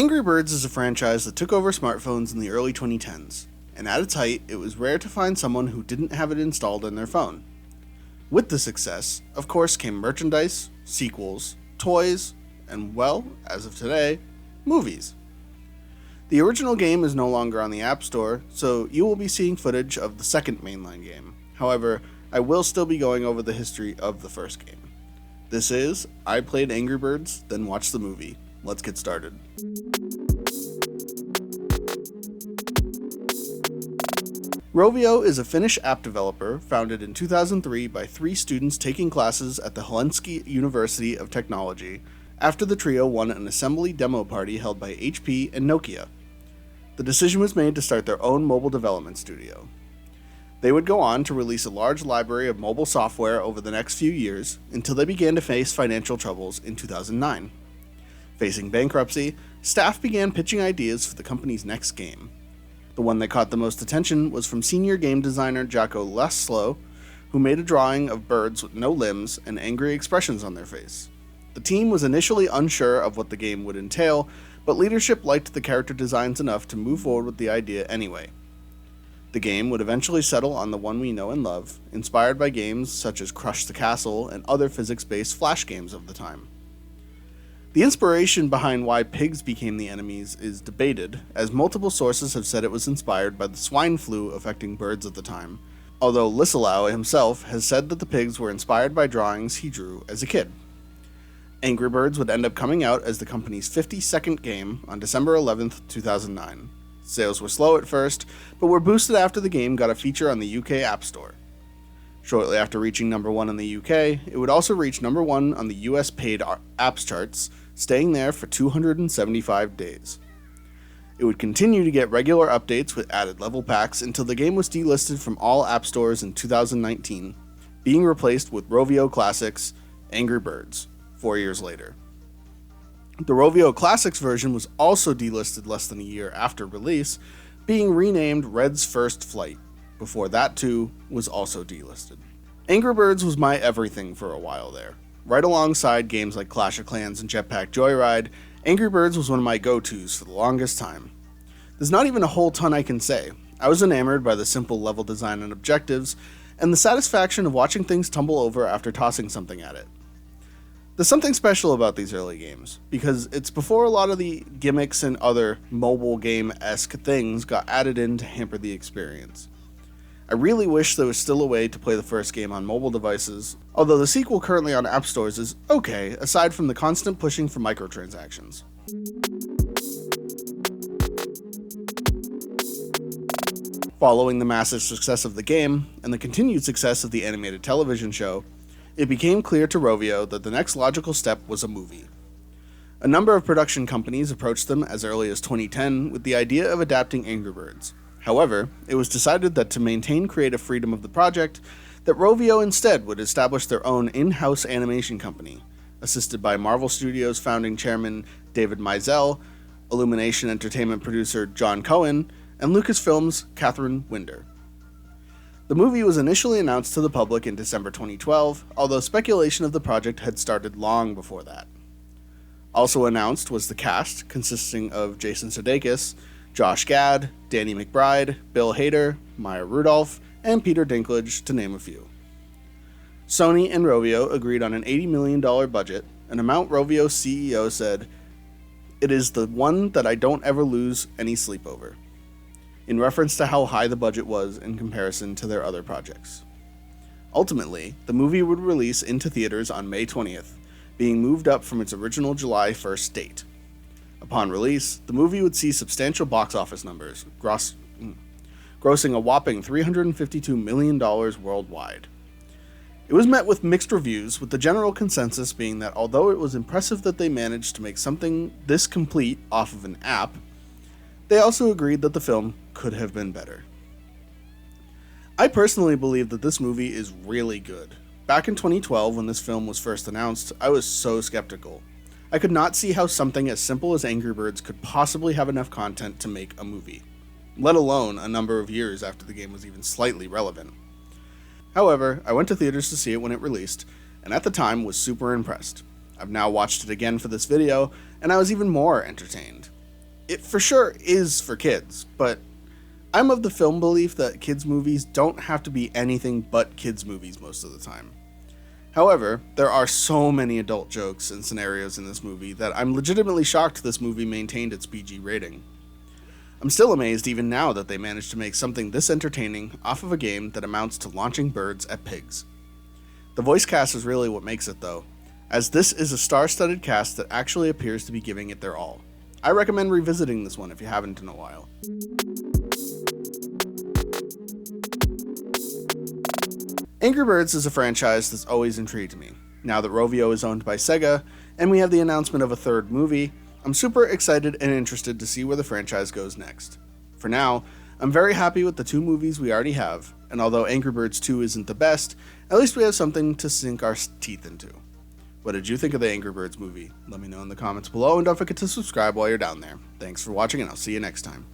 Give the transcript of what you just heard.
Angry Birds is a franchise that took over smartphones in the early 2010s, and at its height, it was rare to find someone who didn't have it installed in their phone. With the success, of course, came merchandise, sequels, toys, and well, as of today, movies. The original game is no longer on the App Store, so you will be seeing footage of the second mainline game. However, I will still be going over the history of the first game. This is I Played Angry Birds, Then Watched the Movie. Let's get started. Rovio is a Finnish app developer founded in 2003 by 3 students taking classes at the Helsinki University of Technology after the trio won an assembly demo party held by HP and Nokia. The decision was made to start their own mobile development studio. They would go on to release a large library of mobile software over the next few years until they began to face financial troubles in 2009. Facing bankruptcy, staff began pitching ideas for the company's next game. The one that caught the most attention was from senior game designer Jacko Laslo, who made a drawing of birds with no limbs and angry expressions on their face. The team was initially unsure of what the game would entail, but leadership liked the character designs enough to move forward with the idea anyway. The game would eventually settle on the one we know and love, inspired by games such as Crush the Castle and other physics-based flash games of the time. The inspiration behind why pigs became the enemies is debated, as multiple sources have said it was inspired by the swine flu affecting birds at the time, although Lissalao himself has said that the pigs were inspired by drawings he drew as a kid. Angry Birds would end up coming out as the company's 52nd game on December 11th, 2009. Sales were slow at first, but were boosted after the game got a feature on the UK App Store. Shortly after reaching number 1 in the UK, it would also reach number 1 on the US paid apps charts, staying there for 275 days. It would continue to get regular updates with added level packs until the game was delisted from all app stores in 2019, being replaced with Rovio Classics Angry Birds 4 years later. The Rovio Classics version was also delisted less than a year after release, being renamed Red's First Flight. Before that too was also delisted. Angry Birds was my everything for a while there. Right alongside games like Clash of Clans and Jetpack Joyride, Angry Birds was one of my go-tos for the longest time. There's not even a whole ton I can say. I was enamored by the simple level design and objectives, and the satisfaction of watching things tumble over after tossing something at it. There's something special about these early games, because it's before a lot of the gimmicks and other mobile game-esque things got added in to hamper the experience. I really wish there was still a way to play the first game on mobile devices, although the sequel currently on app stores is okay, aside from the constant pushing for microtransactions. Following the massive success of the game, and the continued success of the animated television show, it became clear to Rovio that the next logical step was a movie. A number of production companies approached them as early as 2010 with the idea of adapting Angry Birds. However, it was decided that to maintain creative freedom of the project, that Rovio instead would establish their own in-house animation company, assisted by Marvel Studios founding chairman David Mizell, Illumination Entertainment producer John Cohen, and Lucasfilm's Catherine Winder. The movie was initially announced to the public in December 2012, although speculation of the project had started long before that. Also announced was the cast, consisting of Jason Sudeikis, Josh Gad, Danny McBride, Bill Hader, Maya Rudolph, and Peter Dinklage, to name a few. Sony and Rovio agreed on an $80 million budget, an amount Rovio's CEO said, "It is the one that I don't ever lose any sleep over," in reference to how high the budget was in comparison to their other projects. Ultimately, the movie would release into theaters on May 20th, being moved up from its original July 1st date. Upon release, the movie would see substantial box office numbers, grossing a whopping $352 million worldwide. It was met with mixed reviews, with the general consensus being that although it was impressive that they managed to make something this complete off of an app, they also agreed that the film could have been better. I personally believe that this movie is really good. Back in 2012, when this film was first announced, I was so skeptical. I could not see how something as simple as Angry Birds could possibly have enough content to make a movie, let alone a number of years after the game was even slightly relevant. However, I went to theaters to see it when it released, and at the time was super impressed. I've now watched it again for this video, and I was even more entertained. It for sure is for kids, but I'm of the film belief that kids' movies don't have to be anything but kids' movies most of the time. However, there are so many adult jokes and scenarios in this movie that I'm legitimately shocked this movie maintained its PG rating. I'm still amazed even now that they managed to make something this entertaining off of a game that amounts to launching birds at pigs. The voice cast is really what makes it though, as this is a star-studded cast that actually appears to be giving it their all. I recommend revisiting this one if you haven't in a while. Angry Birds is a franchise that's always intrigued me. Now that Rovio is owned by Sega, and we have the announcement of a third movie, I'm super excited and interested to see where the franchise goes next. For now, I'm very happy with the 2 movies we already have, and although Angry Birds 2 isn't the best, at least we have something to sink our teeth into. What did you think of the Angry Birds movie? Let me know in the comments below, and don't forget to subscribe while you're down there. Thanks for watching, and I'll see you next time.